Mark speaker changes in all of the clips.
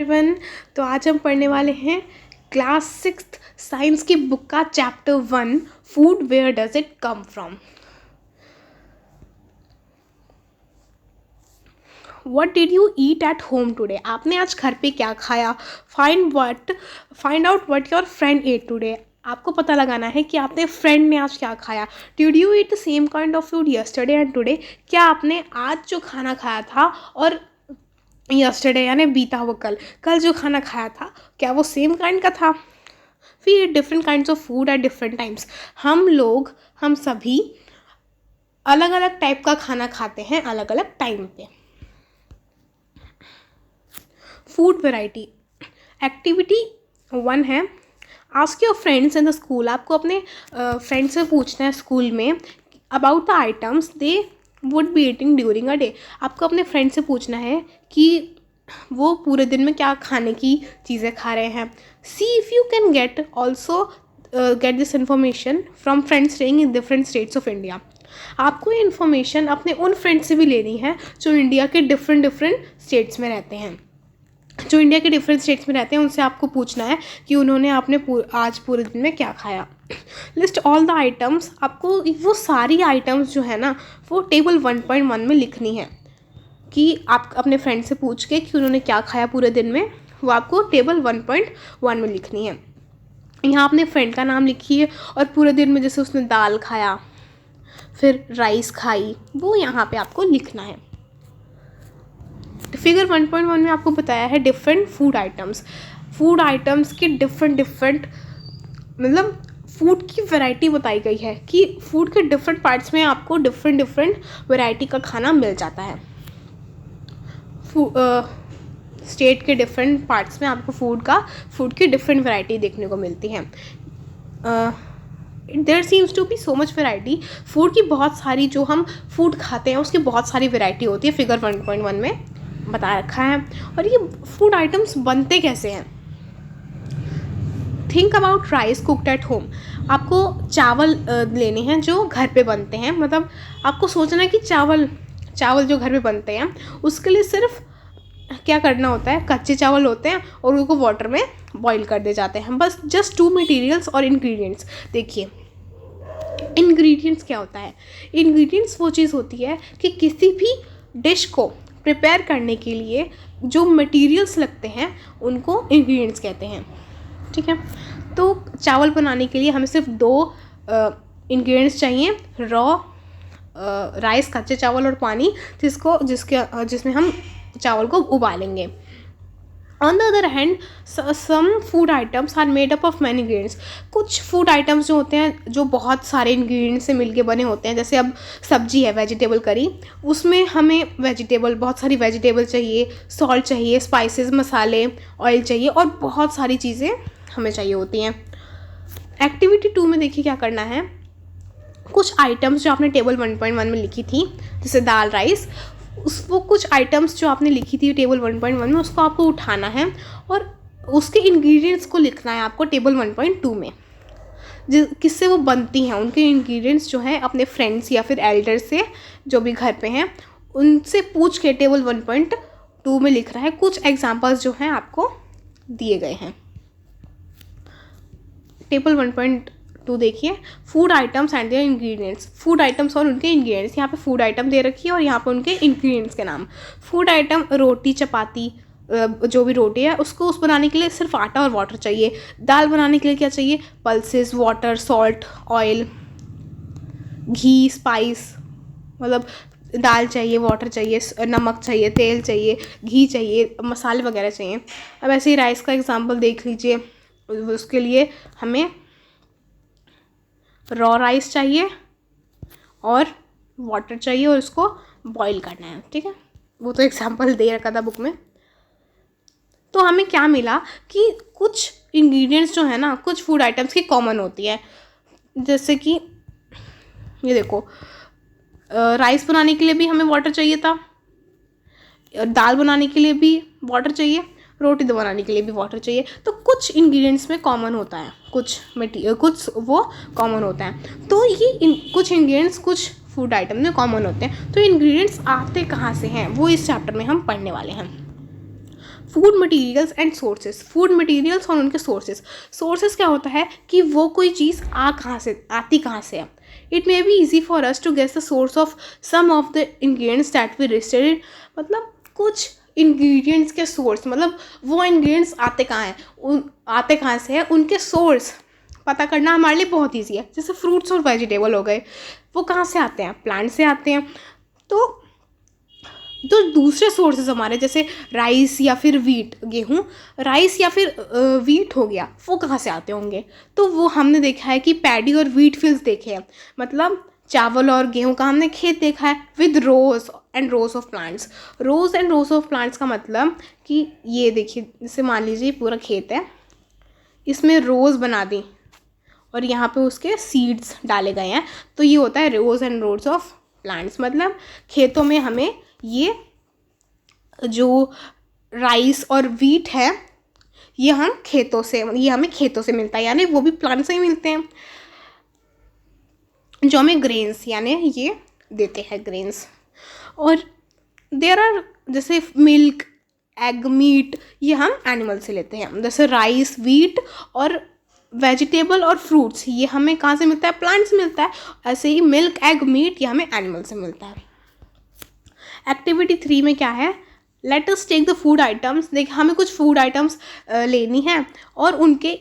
Speaker 1: Everyone, तो आज हम पढ़ने वाले हैं क्लास 6 साइंस की बुक का chapter 1 food where does it come from. What did you eat at home today? आपने आज घर पे क्या खाया? Find out what your friend ate today. आपको पता लगाना है कि आपने फ्रेंड ने आज क्या खाया। Did you eat the same kind of food yesterday and today? क्या आपने आज जो खाना खाया था और यस्टरडे यानी बीता हुआ कल जो खाना खाया था क्या वो सेम काइंड का था? We eat different kinds of food at different times. हम सभी अलग अलग टाइप का खाना खाते हैं अलग अलग टाइम पे। फूड वेराइटी एक्टिविटी 1 है ask your friends in the school. आपको अपने फ्रेंड से पूछना है स्कूल में about the items they would be eating during a day. आपको अपने फ्रेंड से पूछना है कि वो पूरे दिन में क्या खाने की चीज़ें खा रहे हैं। सी if you can get this information from friends staying in different states of India. आपको ये इन्फॉर्मेशन अपने उन फ्रेंड्स से भी लेनी है जो इंडिया के डिफरेंट स्टेट्स में रहते हैं। उनसे आपको पूछना है कि उन्होंने आज पूरे दिन में क्या खाया। List all the items. आपको वो सारी आइटम्स जो है ना वो टेबल 1.1 में लिखनी है कि आप अपने फ्रेंड से पूछ के कि उन्होंने क्या खाया पूरे दिन में, वो आपको टेबल 1.1 में लिखनी है। यहाँ अपने फ्रेंड का नाम लिखिए और पूरे दिन में जैसे उसने दाल खाया फिर राइस खाई वो यहाँ पे आपको लिखना है। फिगर 1.1 में आपको बताया है डिफरेंट फूड आइटम्स के डिफरेंट मतलब फूड की वैरायटी बताई गई है कि फूड के डिफरेंट पार्ट्स में आपको डिफरेंट वैरायटी का खाना मिल जाता है। स्टेट के डिफरेंट पार्ट्स में आपको फूड की डिफरेंट वैरायटी देखने को मिलती है। There seems to be so much variety. Food की बहुत सारी जो हम फूड खाते हैं उसकी बहुत सारी वैरायटी होती है, फिगर 1.1 में बता रखा है। और ये फूड आइटम्स बनते कैसे हैं? Think about rice cooked at home. आपको चावल लेने हैं जो घर पे बनते हैं। मतलब आपको सोचना है कि चावल जो घर पे बनते हैं उसके लिए सिर्फ क्या करना होता है, कच्चे चावल होते हैं और उनको वाटर में बॉईल कर दे जाते हैं। बस जस्ट 2 मटेरियल्स और इंग्रेडिएंट्स। देखिए इंग्रेडिएंट्स क्या होता है? इंग्रेडिएंट्स वो चीज़ होती है कि किसी भी डिश को प्रिपेयर करने के लिए जो मटेरियल्स लगते हैं उनको इंग्रेडिएंट्स कहते हैं। ठीक है, तो चावल बनाने के लिए हमें सिर्फ 2 इंग्रेडिएंट्स चाहिए, रॉ राइस कच्चे चावल और पानी जिसमें हम चावल को उबालेंगे। On the other hand some food items are made up of many ingredients. कुछ फूड आइटम्स जो होते हैं जो बहुत सारे इंग्रेडिएंट्स से मिलके बने होते हैं। जैसे अब सब्जी है वेजिटेबल करी, उसमें हमें बहुत सारी वेजिटेबल चाहिए, सॉल्ट चाहिए, स्पाइसेस मसाले, ऑयल चाहिए और बहुत सारी चीज़ें हमें चाहिए होती हैं। एक्टिविटी 2 में देखिए क्या करना है। कुछ आइटम्स जो आपने टेबल 1.1 में लिखी थी जैसे दाल राइस, वो कुछ आइटम्स जो आपने लिखी थी टेबल 1.1 में उसको आपको उठाना है और उसके इंग्रेडिएंट्स को लिखना है आपको टेबल 1.2 में। किससे वो बनती हैं उनके इंग्रेडिएंट्स जो हैं अपने फ्रेंड्स या फिर एल्डर से जो भी घर पे हैं उनसे पूछ के टेबल 1.2 में लिख रहा है। कुछ एग्जांपल्स जो हैं आपको दिए गए हैं। टेबल 1.2 देखिए, food items and their ingredients. Food items और उनके इंग्रेडिएंट्स। यहाँ पे फूड आइटम दे रखी है और यहाँ पे उनके इंग्रेडिएंट्स के नाम। फूड आइटम रोटी चपाती, जो भी रोटी है उस बनाने के लिए सिर्फ आटा और वाटर चाहिए। दाल बनाने के लिए क्या चाहिए? पल्सेस, वाटर, सॉल्ट, ऑयल, घी, स्पाइस। मतलब दाल चाहिए, वाटर चाहिए, नमक चाहिए, तेल चाहिए, घी चाहिए, मसाले वगैरह चाहिए। अब ऐसे ही राइस का एग्जाम्पल देख लीजिए। उसके लिए हमें रॉ राइस चाहिए और वाटर चाहिए और उसको बॉईल करना है। ठीक है, वो तो एग्जाम्पल दे रखा था बुक में। तो हमें क्या मिला कि कुछ इंग्रेडिएंट्स जो है ना कुछ फूड आइटम्स की कॉमन होती है। जैसे कि ये देखो, राइस बनाने के लिए भी हमें वाटर चाहिए था, दाल बनाने के लिए भी वाटर चाहिए, रोटी बनाने के लिए भी वाटर चाहिए। तो कुछ इंग्रेडिएंट्स में कॉमन होता है, कुछ वो कॉमन होता है। तो ये कुछ इंग्रेडिएंट्स कुछ फूड आइटम में कॉमन होते हैं। तो इंग्रेडिएंट्स आते कहाँ से हैं वो इस चैप्टर में हम पढ़ने वाले हैं। Food materials and sources, food materials और उनके सोर्सेस। सोर्सेस क्या होता है कि वो कोई चीज़ आती कहाँ से है। It may be easy for us to guess the source of some of the ingredients that we listed, मतलब कुछ इंग्रेडिएंट्स के सोर्स, मतलब वो इंग्रेडिएंट्स आते कहाँ से है, उनके सोर्स पता करना हमारे लिए बहुत ईजी है। जैसे फ्रूट्स और वेजिटेबल हो गए, वो कहाँ से आते हैं, प्लांट से आते हैं। तो दूसरे सोर्सेज हमारे जैसे राइस या फिर वीट, गेहूँ, राइस या फिर वीट हो गया, वो कहाँ से आते होंगे। तो वो हमने देखा है कि पैडी और वीट फील्ड्स देखे हैं, मतलब चावल और गेहूँ का हमने खेत देखा है with rows and rows of plants. Rows and rows of plants का मतलब कि ये देखिए, जैसे मान लीजिए पूरा खेत है, इसमें रोज बना दी और यहाँ पे उसके सीड्स डाले गए हैं, तो ये होता है रोज एंड रोज ऑफ प्लांट्स। मतलब खेतों में हमें ये जो राइस और वीट है ये हमें खेतों से मिलता है, यानी वो भी प्लांट से ही मिलते हैं, जो हमें ग्रेन्स यानी ये देते हैं ग्रेन्स। और देयर आर जैसे मिल्क, एग, मीट, ये हम एनिमल से लेते हैं। जैसे राइस, वीट और वेजिटेबल और फ्रूट्स ये हमें कहाँ से मिलता है, प्लांट से मिलता है। ऐसे ही मिल्क, एग, मीट ये हमें एनिमल से मिलता है। एक्टिविटी 3 में क्या है, let us take the food items. देखिए हमें कुछ फूड आइटम्स लेनी है और उनके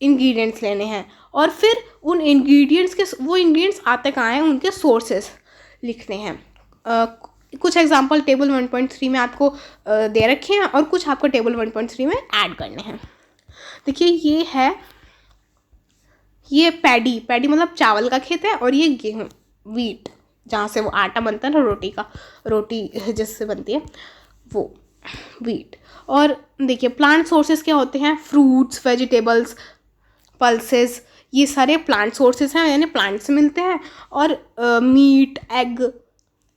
Speaker 1: इंग्रेडिएंट्स लेने हैं, और फिर उन इंग्रेडिएंट्स के वो इंग्रेडिएंट्स आते कहाँ हैं, उनके सोर्सेस लिखने हैं। कुछ एग्जांपल टेबल 1.3 में आपको दे रखे हैं और कुछ आपको टेबल 1.3 में ऐड करने हैं। देखिए ये पैडी मतलब चावल का खेत है, और ये गेहूँ, वीट, जहाँ से वो आटा बनता है ना, रोटी जिससे बनती है वो वीट। और देखिए प्लांट सोर्सेज क्या होते हैं, फ्रूट्स, वेजिटेबल्स, पल्सेस, ये सारे प्लांट सोर्सेज हैं, यानी प्लांट से मिलते हैं। और मीट, एग,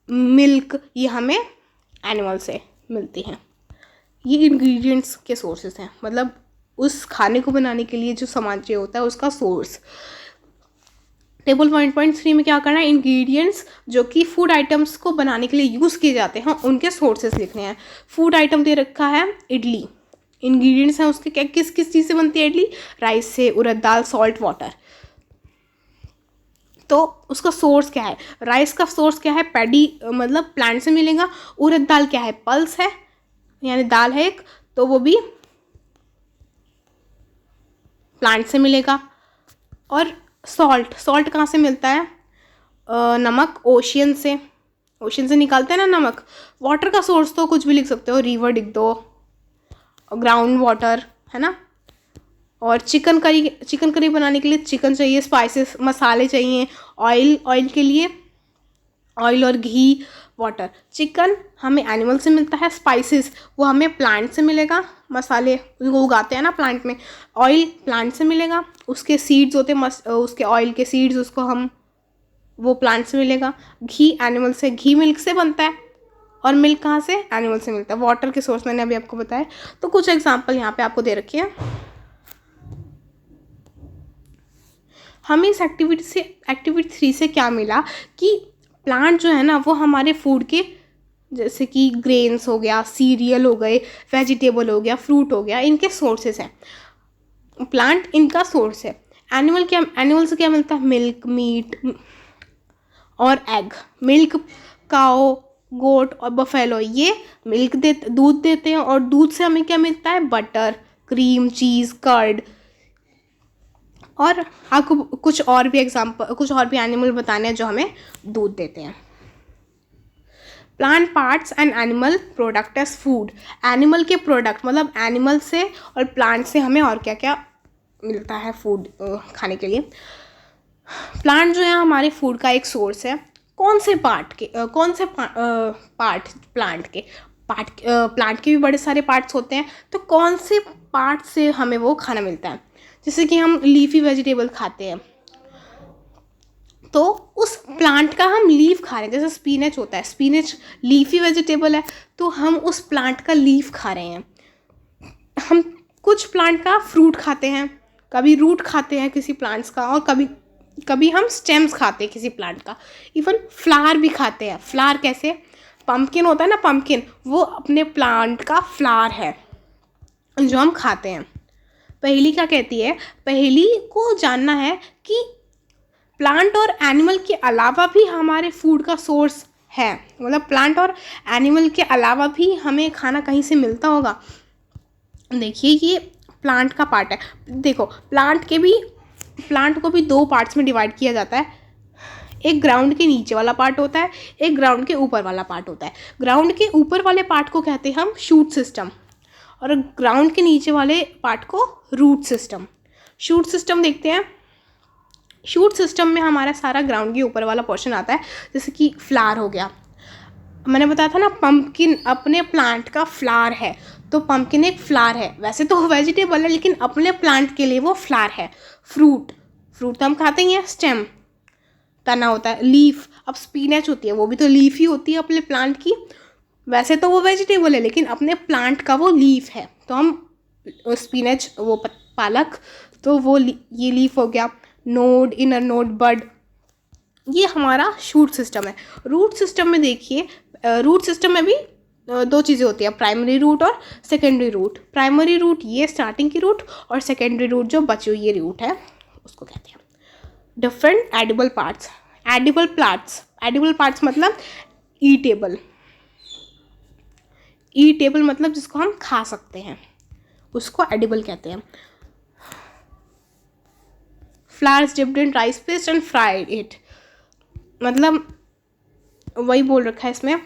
Speaker 1: मिल्क ये हमें एनिमल से मिलती हैं। ये इंग्रेडिएंट्स के सोर्सेज हैं, मतलब उस खाने को बनाने के लिए जो सामान चाहिए होता है उसका सोर्स। टेबल 1.3 में क्या करना है, इंग्रेडिएंट्स जो कि फूड आइटम्स को बनाने के लिए यूज़ किए जाते हैं उनके सोर्सेस लिखने हैं। फूड आइटम दे रखा है इडली, इंग्रेडिएंट्स हैं उसके क्या, किस चीज़ से बनती है इडली, राइस से, उड़द दाल, सॉल्ट वाटर। तो उसका सोर्स क्या है, राइस का सोर्स क्या है, पैडी मतलब प्लांट से मिलेगा। उड़द दाल क्या है, पल्स है, यानी दाल है एक, तो वो भी प्लांट से मिलेगा। और सॉल्ट कहाँ से मिलता है, नमक ओशियन से निकालते हैं ना नमक। वाटर का सोर्स तो कुछ भी लिख सकते हो, रिवर लिख दो, ग्राउंड वाटर, है ना। और चिकन करी बनाने के लिए चिकन चाहिए, स्पाइसेस मसाले चाहिए, ऑयल के लिए ऑयल और घी, वाटर। चिकन हमें एनिमल से मिलता है, स्पाइसेस वो हमें प्लांट से मिलेगा, मसाले वो उगाते हैं ना प्लांट में। ऑयल प्लांट से मिलेगा, उसके सीड्स होते हैं, उसके ऑयल के सीड्स, उसको हम वो प्लांट से मिलेगा। घी एनिमल से, घी मिल्क से बनता है, और मिल्क कहाँ से, एनिमल से मिलता है। वाटर के सोर्स मैंने अभी आपको बताया। तो कुछ एग्जाम्पल यहाँ पे आपको दे रखे हैं। हमें इस एक्टिविटी 3 से क्या मिला कि प्लांट जो है ना वो हमारे फूड के, जैसे कि ग्रेन्स हो गया, सीरियल हो गए, वेजिटेबल हो गया, फ्रूट हो गया, इनके सोर्सेस हैं। प्लांट इनका सोर्स है। एनिमल से क्या मिलता है, मिल्क, मीट और एग। मिल्क काओ, गोट और बफेलो ये दूध देते हैं, और दूध से हमें क्या मिलता है, बटर, क्रीम, चीज़, कर्ड। और आपको कुछ और भी एनिमल बताने हैं जो हमें दूध देते हैं। Plant parts and animal product as food. Animal के प्रोडक्ट मतलब एनिमल से और प्लांट से हमें और क्या क्या मिलता है फूड खाने के लिए। प्लांट जो है हमारे फूड का एक सोर्स है। कौन से पार्ट प्लांट के भी बड़े सारे पार्ट्स होते हैं, तो कौन से पार्ट से हमें वो खाना मिलता है। जैसे कि हम लीफी वेजिटेबल खाते हैं, तो उस प्लांट का हम लीफ खा रहे हैं। जैसे स्पिनच होता है, स्पिनच लीफी वेजिटेबल है, तो हम उस प्लांट का लीफ खा रहे हैं। हम कुछ प्लांट का फ्रूट खाते हैं, कभी रूट खाते हैं किसी प्लांट्स का, और कभी हम स्टेम्स खाते हैं किसी प्लांट का। इवन फ्लावर भी खाते हैं। फ्लावर कैसे, पंपकिन होता है ना, पंपकिन वो अपने प्लांट का फ्लावर है। जो हम खाते हैं। पहेली क्या कहती है? पहेली को जानना है कि प्लांट और एनिमल के अलावा भी हमारे फूड का सोर्स है, मतलब प्लांट और एनिमल के अलावा भी हमें खाना कहीं से मिलता होगा। देखिए ये प्लांट का पार्ट है। देखो प्लांट को भी दो पार्ट्स में डिवाइड किया जाता है। एक ग्राउंड के नीचे वाला पार्ट होता है, एक ग्राउंड के ऊपर वाला पार्ट होता है। ग्राउंड के ऊपर वाले पार्ट को कहते हैं हम शूट सिस्टम, और ग्राउंड के नीचे वाले पार्ट को रूट सिस्टम। शूट सिस्टम देखते हैं। शूट सिस्टम में हमारा सारा ग्राउंड के ऊपर वाला पोर्शन आता है, जैसे कि फ्लावर हो गया। मैंने बताया था ना, पम्पकिन अपने प्लांट का फ्लावर है, तो पम्पकिन एक फ्लावर है। वैसे तो वेजिटेबल है, लेकिन अपने प्लांट के लिए वो फ्लावर है। फ्रूट तो हम खाते ही हैं। स्टेम तना होता है। लीफ, अब स्पिनच होती है, वो भी तो लीफ ही होती है अपने प्लांट की। वैसे तो वो वेजिटेबल है, लेकिन अपने प्लांट का वो लीफ है, तो हम स्पिनच, वो पालक, तो वो ये लीफ हो गया। नोड, इनर नोड, बड, ये हमारा शूट सिस्टम है। रूट सिस्टम में देखिए, रूट सिस्टम में भी दो चीज़ें होती हैं, प्राइमरी रूट और सेकेंडरी रूट। प्राइमरी रूट ये स्टार्टिंग की रूट, और सेकेंडरी रूट जो बची हुई ये रूट है उसको कहते हैं। Different edible parts. Edible parts मतलब ईटेबल मतलब जिसको हम खा सकते हैं, उसको एडिबल कहते हैं। Flowers dipped in rice paste and fried it, मतलब वही बोल रखा है इसमें,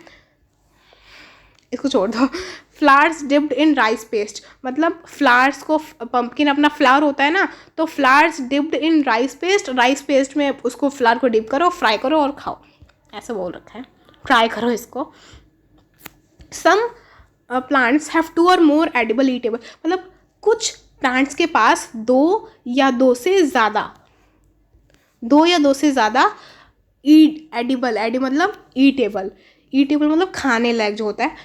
Speaker 1: इसको छोड़ दो। Flowers dipped in rice paste मतलब फ्लावर्स को, पम्पकिन अपना फ्लावर होता है ना, तो flowers dipped in rice paste में उसको फ्लावर को डिप करो, फ्राई करो और खाओ, ऐसा बोल रखा है। ट्राई करो इसको। सम प्लांट्स हैव 2 और मोर एडिबल ईटेबल, मतलब कुछ प्लांट्स के पास दो या दो से ज़्यादा एडिबल मतलब ईटेबल मतलब खाने लायक जो होता है।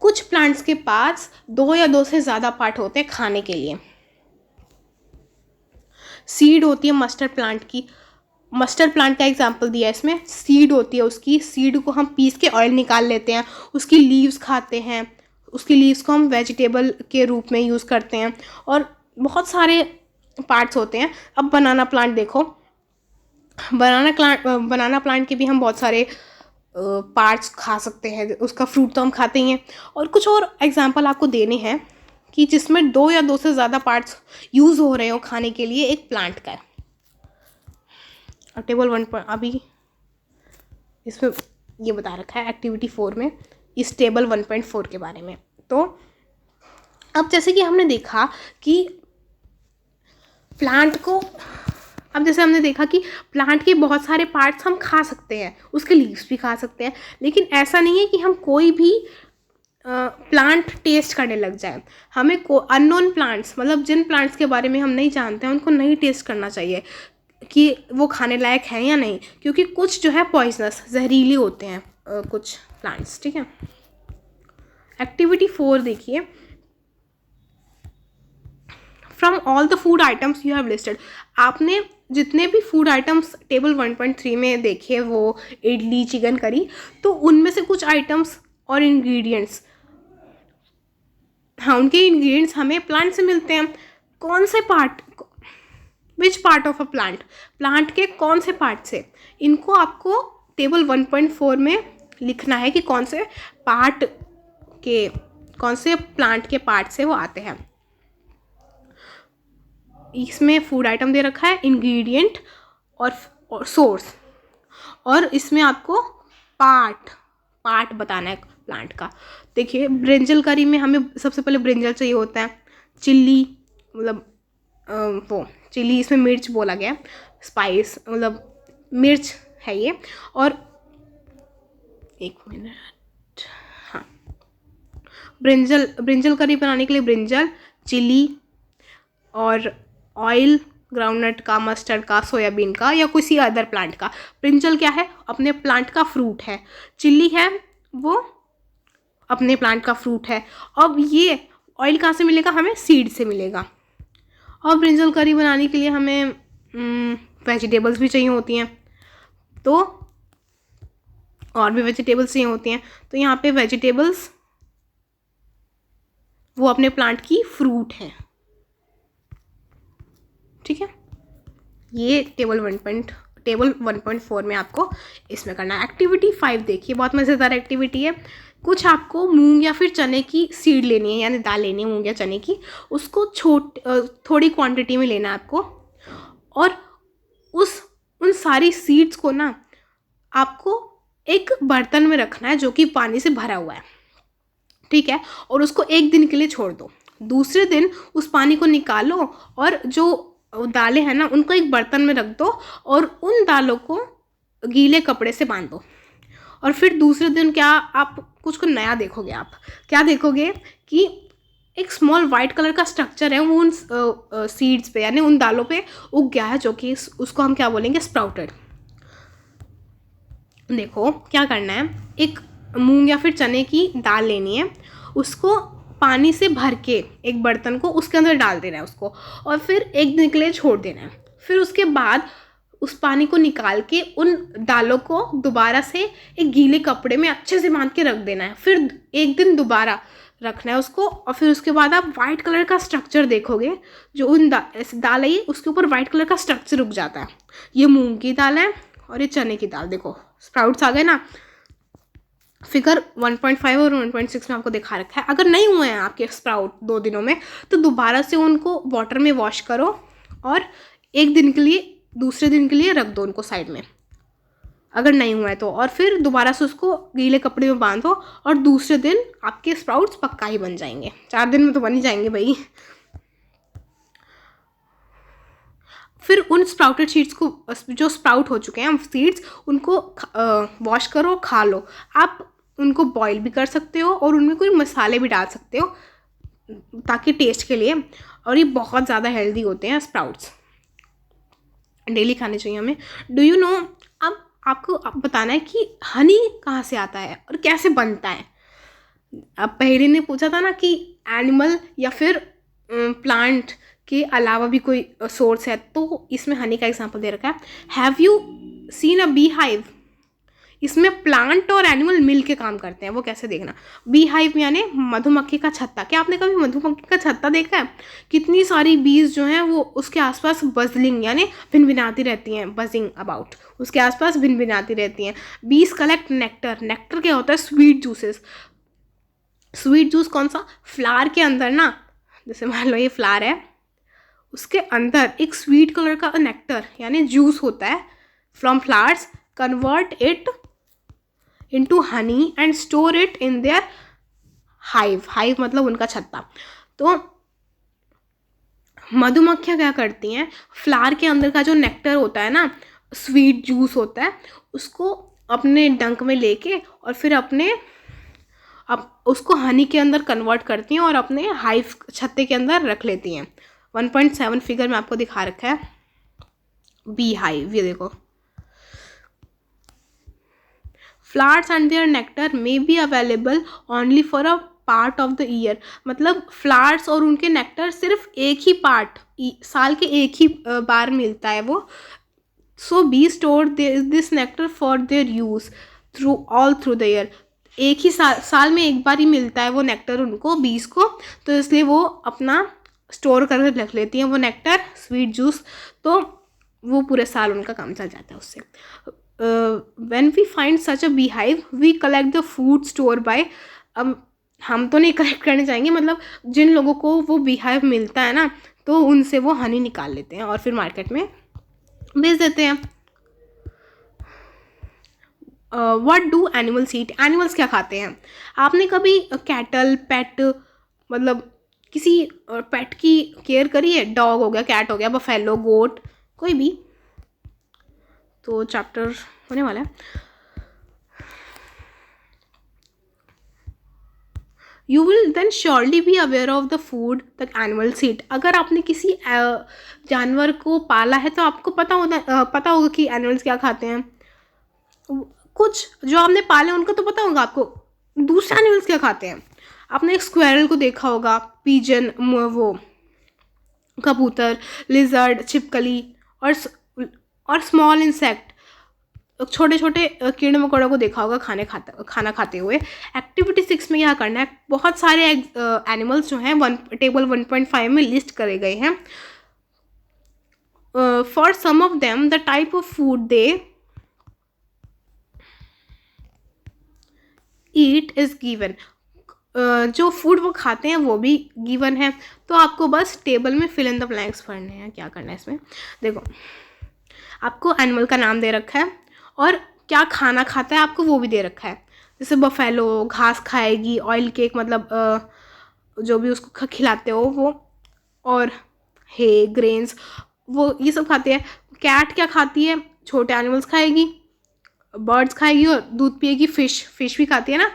Speaker 1: कुछ प्लांट्स के पास 2 या 2 से ज़्यादा पार्ट होते हैं खाने के लिए। सीड होती है मस्टर्ड प्लांट की। मस्टर्ड प्लांट का एग्जांपल दिया है इसमें। सीड होती है उसकी, सीड को हम पीस के ऑयल निकाल लेते हैं, उसकी लीव्स खाते हैं, उसकी लीव्स को हम वेजिटेबल के रूप में यूज़ करते हैं, और बहुत सारे पार्ट्स होते हैं। अब बनाना प्लांट देखो, बनाना प्लांट के भी हम बहुत सारे पार्ट्स खा सकते हैं, उसका फ्रूट तो हम खाते ही हैं। और कुछ और एग्जांपल आपको देने हैं कि जिसमें 2 या 2 से ज़्यादा पार्ट्स यूज़ हो रहे हो खाने के लिए एक प्लांट का है। टेबल 1 पर अभी इसमें ये बता रखा है एक्टिविटी 4 में, इस टेबल 1.4 के बारे में। तो अब जैसे कि हमने देखा कि प्लांट के बहुत सारे पार्ट्स हम खा सकते हैं, उसके लीव्स भी खा सकते हैं, लेकिन ऐसा नहीं है कि हम कोई भी प्लांट टेस्ट करने लग जाए। हमें अननोन प्लांट्स मतलब जिन प्लांट्स के बारे में हम नहीं जानते हैं उनको नहीं टेस्ट करना चाहिए कि वो खाने लायक है या नहीं, क्योंकि कुछ जो है पॉइजनस, जहरीले होते हैं कुछ प्लांट्स। ठीक है। एक्टिविटी 4 देखिए, from all the food items you have listed, आपने जितने भी फूड आइटम्स टेबल 1.3 में देखे, वो इडली, चिकन करी, तो उनमें से कुछ आइटम्स और इंग्रेडिएंट्स, हाँ उनके इंग्रेडिएंट्स हमें प्लांट से मिलते हैं। कौन से part, which part of a plant के कौन से पार्ट से, इनको आपको टेबल 1.4 में लिखना है कि कौन से प्लांट के पार्ट से वो आते हैं। इसमें फूड आइटम दे रखा है, इंग्रेडिएंट और सोर्स, और इसमें आपको पार्ट बताना है प्लांट का। देखिए ब्रिंजल करी में हमें सबसे पहले ब्रिंजल चाहिए होता है। चिल्ली मतलब वो चिल्ली, इसमें मिर्च बोला गया, स्पाइस मतलब मिर्च है ये। और एक मिनट, हाँ, ब्रिंजल करी बनाने के लिए ब्रिंजल, चिल्ली और ऑयल, ग्राउंडनट का, मस्टर्ड का, सोयाबीन का या किसी अदर प्लांट का। ब्रिंजल क्या है, अपने प्लांट का फ्रूट है। चिल्ली है, वो अपने प्लांट का फ्रूट है। अब ये ऑयल कहाँ से मिलेगा, हमें सीड से मिलेगा। और ब्रिंजल करी बनाने के लिए हमें वेजिटेबल्स भी चाहिए होती हैं, तो और भी वेजिटेबल्स चाहिए होती हैं। तो यहाँ पे वेजिटेबल्स वो अपने प्लांट की फ्रूट है। ठीक है, ये टेबल 1.4 में आपको इसमें करना है। एक्टिविटी 5 देखिए, बहुत मज़ेदार एक्टिविटी है। कुछ आपको मूंग या फिर चने की सीड लेनी है, यानी दाल लेनी है मूंग या चने की। उसको थोड़ी क्वांटिटी में लेना है आपको, और उन सारी सीड्स को ना आपको एक बर्तन में रखना है जो कि पानी से भरा हुआ है। ठीक है, और उसको एक दिन के लिए छोड़ दो। दूसरे दिन उस पानी को निकालो और जो दालें हैं ना उनको एक बर्तन में रख दो, और उन दालों को गीले कपड़े से बांध दो। और फिर दूसरे दिन क्या आप कुछ को नया देखोगे। आप क्या देखोगे कि एक स्मॉल वाइट कलर का स्ट्रक्चर है वो उन सीड्स पे यानी उन दालों पे उग गया है, जो कि उसको हम क्या बोलेंगे, स्प्राउटेड। देखो क्या करना है, एक मूंग या फिर चने की दाल लेनी है, उसको पानी से भर के एक बर्तन को उसके अंदर डाल देना है उसको, और फिर एक दिन के लिए छोड़ देना है। फिर उसके बाद उस पानी को निकाल के उन दालों को दोबारा से एक गीले कपड़े में अच्छे से बांध के रख देना है। फिर एक दिन दोबारा रखना है उसको, और फिर उसके बाद आप वाइट कलर का स्ट्रक्चर देखोगे। जो उन दाल है उसके ऊपर वाइट कलर का स्ट्रक्चर उग जाता है। ये मूंग की दाल है और ये चने की दाल। देखो स्प्राउट्स आ गए ना। फिगर 1.5 और 1.6 में आपको दिखा रखा है। अगर नहीं हुए हैं आपके स्प्राउट 2 दिनों में, तो दोबारा से उनको वाटर में वॉश करो और एक दिन के लिए, दूसरे दिन के लिए रख दो उनको साइड में, अगर नहीं हुआ है तो। और फिर दोबारा से उसको गीले कपड़े में बांधो और दूसरे दिन आपके स्प्राउट्स पक्का ही बन जाएंगे। 4 दिन में तो बन ही जाएंगे भाई। फिर उन स्प्राउटेड सीड्स को, जो स्प्राउट हो चुके हैं सीड्स, उनको वॉश करो, खा लो। आप उनको बॉईल भी कर सकते हो और उनमें कोई मसाले भी डाल सकते हो ताकि टेस्ट के लिए। और ये बहुत ज़्यादा हेल्दी होते हैं स्प्राउट्स, डेली खाने चाहिए हमें। डू यू नो, अब आपको बताना है कि हनी कहाँ से आता है और कैसे बनता है। अब पहले ने पूछा था ना कि एनिमल या फिर प्लांट के अलावा भी कोई सोर्स है, तो इसमें हनी का एग्जांपल दे रखा है। Have you seen a bee hive? इसमें प्लांट और एनिमल मिल के काम करते हैं। वो कैसे देखना। बी हाइव यानी मधुमक्खी का छत्ता। क्या आपने कभी मधुमक्खी का छत्ता देखा है? कितनी सारी बीज जो हैं वो उसके आसपास बजलिंग यानी भिनभिनाती रहती हैं, बजिंग अबाउट, उसके आसपास भिनभिनाती रहती हैं। बीज कलेक्ट नेक्टर। नेक्टर क्या होता है? Sweet juices. स्वीट जूस कौन सा? फ्लावर के अंदर ना, जैसे मान लो ये फ्लावर है, उसके अंदर एक स्वीट कलर का नेक्टर यानी जूस होता है from flowers, convert it into honey and store it in their hive. Hive मतलब उनका छत्ता। तो मधुमक्खियाँ क्या करती हैं, फ्लावर के अंदर का जो नेक्टर होता है ना, स्वीट जूस होता है, उसको अपने डंक में लेके और फिर अब उसको हनी के अंदर कन्वर्ट करती हैं और अपने हाइव छत्ते के अंदर रख लेती हैं। 1.7 फिगर में आपको दिखा रखा है बी हाइव। ये देखो, flowers and their nectar may be available only for a part of the year. मतलब फ्लावर्स और उनके नेक्टर सिर्फ एक ही पार्ट, साल के एक ही बार मिलता है वो। So bee store this nectar for their use through the year. एक ही साल में एक बार ही मिलता है वो नेक्टर उनको, बीज को, तो इसलिए वो अपना स्टोर करके रख लेती हैं वो नेक्टर, स्वीट जूस। तो वो पूरे साल उनका काम चल जाता है उससे। When we find such a bee hive we collect the food store by. अब हम तो नहीं कलेक्ट करने जाएंगे, मतलब जिन लोगों को वो बी हाइव मिलता है ना, तो उनसे वो हनी निकाल लेते हैं और फिर मार्केट में बेच देते हैं। What do animals eat? Animals क्या खाते हैं? आपने कभी कैटल पेट, मतलब किसी पेट की केयर करी है? डॉग हो गया, कैट हो गया, बफेलो, गोट, कोई भी। तो चैप्टर होने वाला है। You will then surely be aware of the food the animals eat. अगर आपने किसी जानवर को पाला है तो आपको पता होगा कि एनिमल्स क्या खाते हैं। कुछ जो आपने पाले उनको तो पता होगा आपको दूसरे एनिमल्स क्या खाते हैं। आपने एक स्क्वेरल को देखा होगा, पिजन, वो कबूतर, लिजर्ड, छिपकली और स्मॉल इंसेक्ट छोटे छोटे कीड़े मकोड़ों को देखा होगा खाना खाते हुए। एक्टिविटी 6 में क्या करना है, बहुत सारे एनिमल्स जो हैं टेबल 1.5 में लिस्ट करे गए हैं। For some of them the type of food they eat is given. जो फूड वो खाते हैं वो भी गिवन है, तो आपको बस टेबल में फिल इन द ब्लैंक्स भरने हैं। क्या करना है इसमें, देखो आपको एनिमल का नाम दे रखा है और क्या खाना खाता है आपको वो भी दे रखा है। जैसे बफेलो घास खाएगी, ऑयल केक मतलब जो भी उसको खिलाते हो वो, और हे ग्रेन्स वो ये सब खाते हैं। कैट क्या खाती है, छोटे एनिमल्स खाएगी, बर्ड्स खाएगी और दूध पिएगी। फिश भी खाती है ना।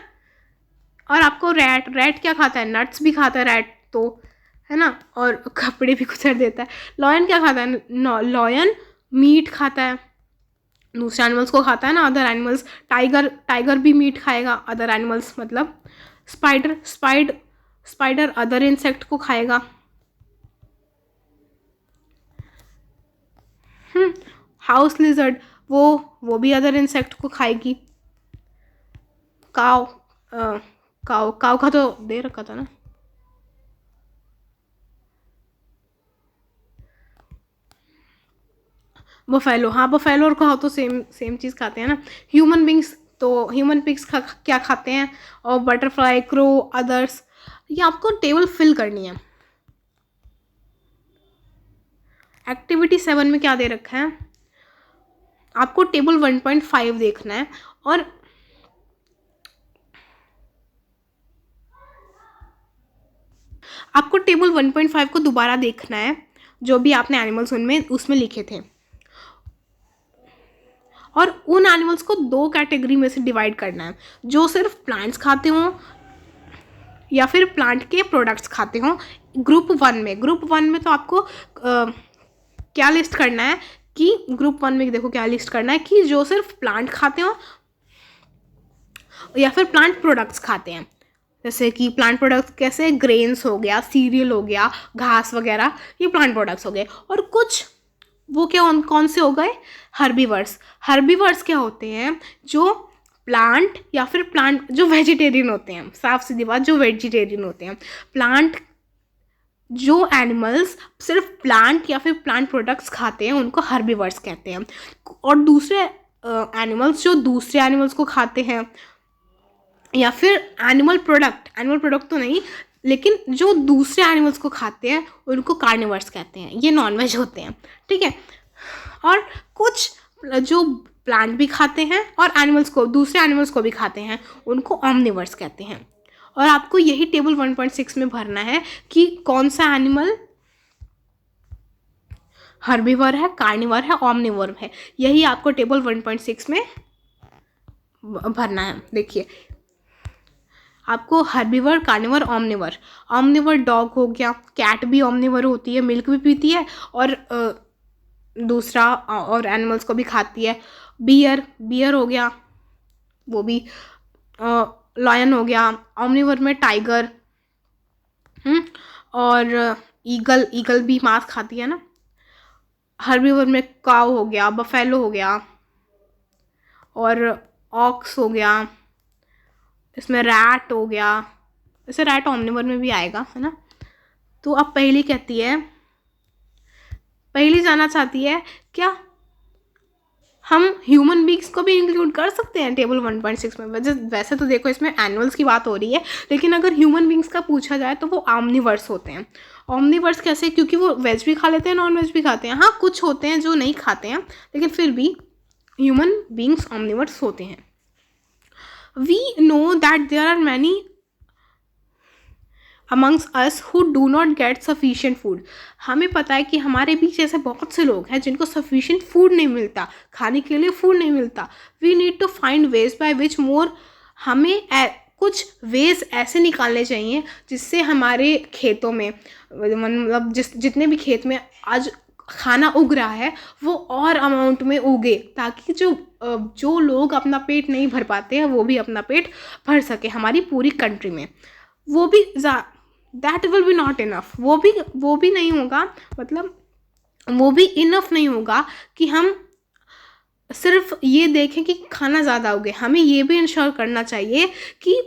Speaker 1: और आपको रैट क्या खाता है, नट्स भी खाता है रैट तो, है ना, और कपड़े भी कुचल देता है। लॉयन क्या खाता है, लॉयन मीट खाता है, दूसरे एनिमल्स को खाता है ना, अदर एनिमल्स। टाइगर भी मीट खाएगा, अदर एनिमल्स मतलब। स्पाइडर अदर इंसेक्ट को खाएगा। हाउस लिजर्ड वो भी अदर इंसेक्ट को खाएगी। काव का तो दे रखा था ना। बफेलो, हाँ बफेलो और काव तो सेम चीज़ खाते हैं ना। ह्यूमन बींग्स क्या खाते हैं, और बटरफ्लाई, क्रो, अदर्स। ये आपको टेबल फिल करनी है। एक्टिविटी 7 में क्या दे रखा है, आपको टेबल 1.5 देखना है और आपको टेबल 1.5 को दोबारा देखना है, जो भी आपने एनिमल्स उसमें लिखे थे, और उन एनिमल्स को 2 कैटेगरी में से डिवाइड करना है, जो सिर्फ प्लांट्स खाते हों या फिर प्लांट के प्रोडक्ट्स खाते हों। ग्रुप वन में तो आपको क्या लिस्ट करना है कि ग्रुप 1 में देखो क्या लिस्ट करना है कि जो सिर्फ प्लांट खाते हों या फिर प्लांट प्रोडक्ट्स खाते हैं। जैसे कि प्लांट प्रोडक्ट्स कैसे, ग्रेन्स हो गया, सीरियल हो गया, घास वगैरह, ये प्लांट प्रोडक्ट्स हो गए। और कुछ वो क्या कौन से हो गए, हर्बीवर्स क्या होते हैं, जो प्लांट या फिर प्लांट जो वेजिटेरियन होते हैं, साफ सीधी बात, जो वेजिटेरियन होते हैं। प्लांट जो एनिमल्स सिर्फ प्लांट या फिर प्लांट प्रोडक्ट्स खाते हैं उनको हर्बीवर्स कहते हैं। और दूसरे एनिमल्स जो दूसरे एनिमल्स को खाते हैं, या फिर एनिमल प्रोडक्ट तो नहीं, लेकिन जो दूसरे एनिमल्स को खाते हैं उनको कार्निवर्स कहते हैं। ये नॉनवेज होते हैं, ठीक है। और कुछ जो प्लांट भी खाते हैं और दूसरे एनिमल्स को भी खाते हैं उनको ऑमनिवर्स कहते हैं। और आपको यही टेबल 1.6 में भरना है कि कौन सा एनिमल हर्बीवर है, कार्निवर है, ऑमनिवर है। यही आपको टेबल 1.6 में भरना है। देखिए आपको हर्बीवर, कार्निवर, ऑमनिवर डॉग हो गया, कैट भी ऑमनिवर होती है, मिल्क भी पीती है और दूसरा और एनिमल्स को भी खाती है। बियर हो गया, वो भी। लॉयन हो गया, ऑमनिवर में टाइगर, और ईगल भी मांस खाती है ना। हर्बीवर में काव हो गया, बफेलो हो गया, और ऑक्स हो गया, इसमें रैट हो गया। वैसे रैट ऑमनिवर में भी आएगा, है ना। तो अब पहली जानना चाहती है क्या हम ह्यूमन बींग्स को भी इंक्लूड कर सकते हैं टेबल 1.6 में। वैसे तो देखो इसमें एनिमल्स की बात हो रही है, लेकिन अगर ह्यूमन बींग्स का पूछा जाए तो वो ऑमनिवर्स होते हैं। ऑमनिवर्स कैसे, क्योंकि वो वेज भी खा लेते हैं, नॉन वेज भी खाते हैं। हाँ कुछ होते हैं जो नहीं खाते हैं, लेकिन फिर भी ह्यूमन बींग्स ऑमनिवर्स होते हैं। We know that there are many amongst us who do not get sufficient food. हमें पता है कि हमारे बीच ऐसे बहुत से लोग हैं जिनको sufficient food नहीं मिलता, खाने के लिए food नहीं मिलता। We need to find ways by which more, हमें कुछ वेज ऐसे निकालने चाहिए जिससे हमारे खेतों में मतलब जितने भी खेत में आज खाना उग रहा है वो और अमाउंट में उगे, ताकि जो लोग अपना पेट नहीं भर पाते हैं वो भी अपना पेट भर सके हमारी पूरी कंट्री में। वो भी that will be not enough, वो भी नहीं होगा, मतलब वो भी इनफ नहीं होगा कि हम सिर्फ ये देखें कि खाना ज़्यादा हो गया, हमें ये भी इंश्योर करना चाहिए कि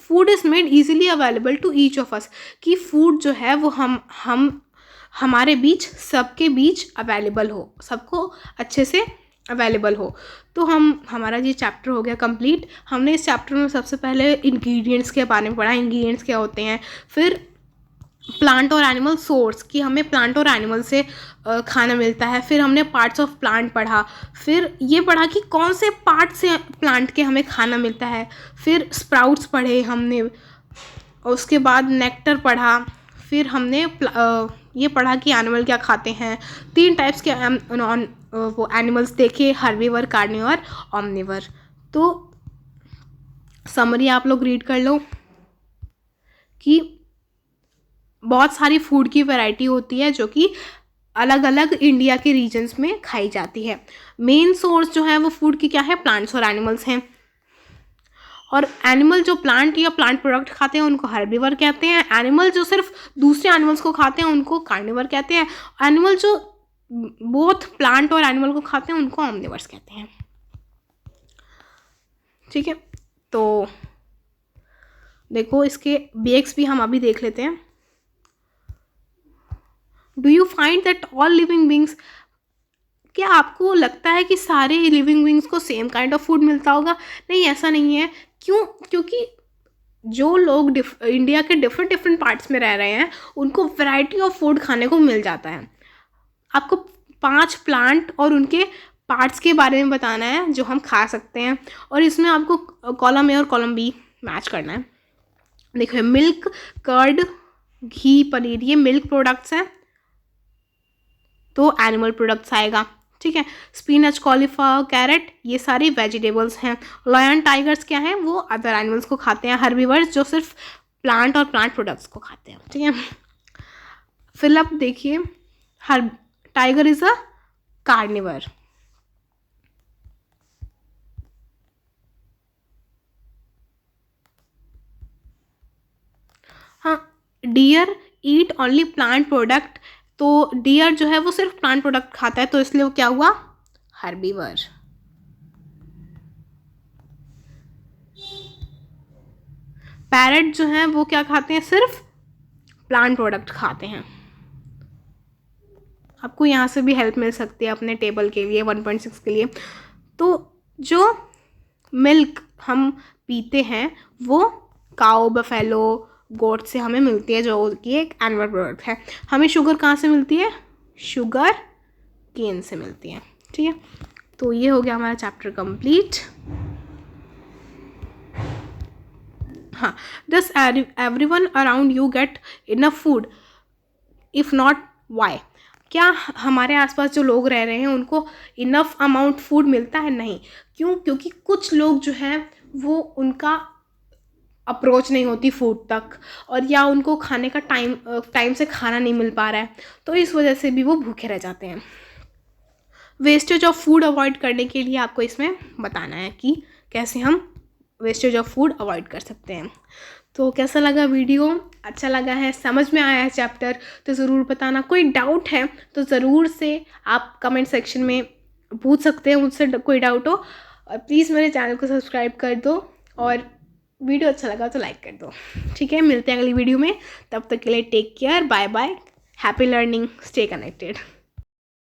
Speaker 1: food is made easily available to each of us, कि फूड जो है वो हम हमारे बीच, सबके बीच अवेलेबल हो, सबको अच्छे से अवेलेबल हो। तो हमारा ये चैप्टर हो गया कंप्लीट। हमने इस चैप्टर में सबसे पहले इंग्रेडिएंट्स के बारे में पढ़ा, इंग्रेडिएंट्स क्या होते हैं, फिर प्लांट और एनिमल सोर्स, कि हमें प्लांट और एनिमल से खाना मिलता है, फिर हमने पार्ट्स ऑफ प्लांट पढ़ा, फिर ये पढ़ा कि कौन से पार्ट से प्लांट के हमें खाना मिलता है, फिर स्प्राउट्स पढ़े हमने, और उसके बाद नेक्टर पढ़ा, फिर हमने ये पढ़ा कि एनिमल क्या खाते हैं, 3 टाइप्स के वो एनिमल्स देखे, हर्बीवर, कार्निवर, ओमनिवर। तो समरी आप लोग रीड कर लो कि बहुत सारी फूड की वैरायटी होती है जो कि अलग अलग इंडिया के रीजन्स में खाई जाती है। मेन सोर्स जो है वो फूड की क्या है, प्लांट्स और एनिमल्स हैं। और एनिमल जो प्लांट या प्लांट प्रोडक्ट खाते हैं उनको हर्बीवर कहते हैं। एनिमल जो सिर्फ दूसरे एनिमल्स को खाते हैं उनको कार्निवर कहते हैं। एनिमल जो बोथ प्लांट और एनिमल को खाते हैं उनको ओमनिवर्स कहते हैं। ठीक है, तो देखो इसके बेक्स भी हम अभी देख लेते हैं। Do you find that all living beings, क्या आपको लगता है कि सारे लिविंग बींग्स को सेम काइंड ऑफ फूड मिलता होगा? नहीं, ऐसा नहीं है। क्यों? क्योंकि जो लोग इंडिया के डिफरेंट पार्ट्स में रह रहे हैं उनको वैरायटी ऑफ फूड खाने को मिल जाता है। आपको 5 प्लांट और उनके पार्ट्स के बारे में बताना है जो हम खा सकते हैं, और इसमें आपको कॉलम ए और कॉलम बी मैच करना है। देखो, मिल्क, कर्ड, घी, पनीर, ये मिल्क प्रोडक्ट्स हैं, तो एनिमल प्रोडक्ट्स आएगा। ठीक है, स्पिनच, कॉलीफ्लावर, कैरेट, ये सारी वेजिटेबल्स हैं। लायन, टाइगर्स क्या हैं, वो अदर एनिमल्स को खाते हैं। हर्बीवर्स जो सिर्फ प्लांट और प्लांट प्रोडक्ट्स को खाते हैं। ठीक है, फिर अब देखिए, टाइगर इज अ कार्निवर। हाँ, deer eat only plant product, तो डियर जो है वो सिर्फ प्लांट प्रोडक्ट खाता है, तो इसलिए वो क्या हुआ, हर्बीवर। पैरट जो है वो क्या खाते हैं, सिर्फ प्लांट प्रोडक्ट खाते हैं। आपको यहाँ से भी हेल्प मिल सकती है अपने टेबल के लिए 1.6 के लिए। तो जो मिल्क हम पीते हैं वो काऊ, बफेलो, गोट से हमें मिलती है, जो कि एक एनिमल प्रोडक्ट है। हमें शुगर कहाँ से मिलती है, शुगर केन से मिलती है। ठीक है, तो ये हो गया हमारा चैप्टर कंप्लीट। हाँ, does everyone around you get enough food, if not why, क्या हमारे आसपास जो लोग रह रहे हैं उनको इनफ अमाउंट फूड मिलता है? नहीं। क्यों? क्योंकि कुछ लोग जो हैं वो उनका अप्रोच नहीं होती फूड तक, और या उनको खाने का टाइम से खाना नहीं मिल पा रहा है, तो इस वजह से भी वो भूखे रह जाते हैं। वेस्टेज ऑफ फूड अवॉइड करने के लिए आपको इसमें बताना है कि कैसे हम वेस्टेज ऑफ फूड अवॉइड कर सकते हैं। तो कैसा लगा वीडियो? अच्छा लगा है, समझ में आया है चैप्टर, तो ज़रूर बताना। कोई डाउट है तो ज़रूर से आप कमेंट सेक्शन में पूछ सकते हैं मुझसे, कोई डाउट हो। और प्लीज़ मेरे चैनल को सब्सक्राइब कर दो, और वीडियो अच्छा लगा तो लाइक कर दो। ठीक है, मिलते हैं अगली वीडियो में, तब तक के लिए take care, bye bye, happy learning, stay connected.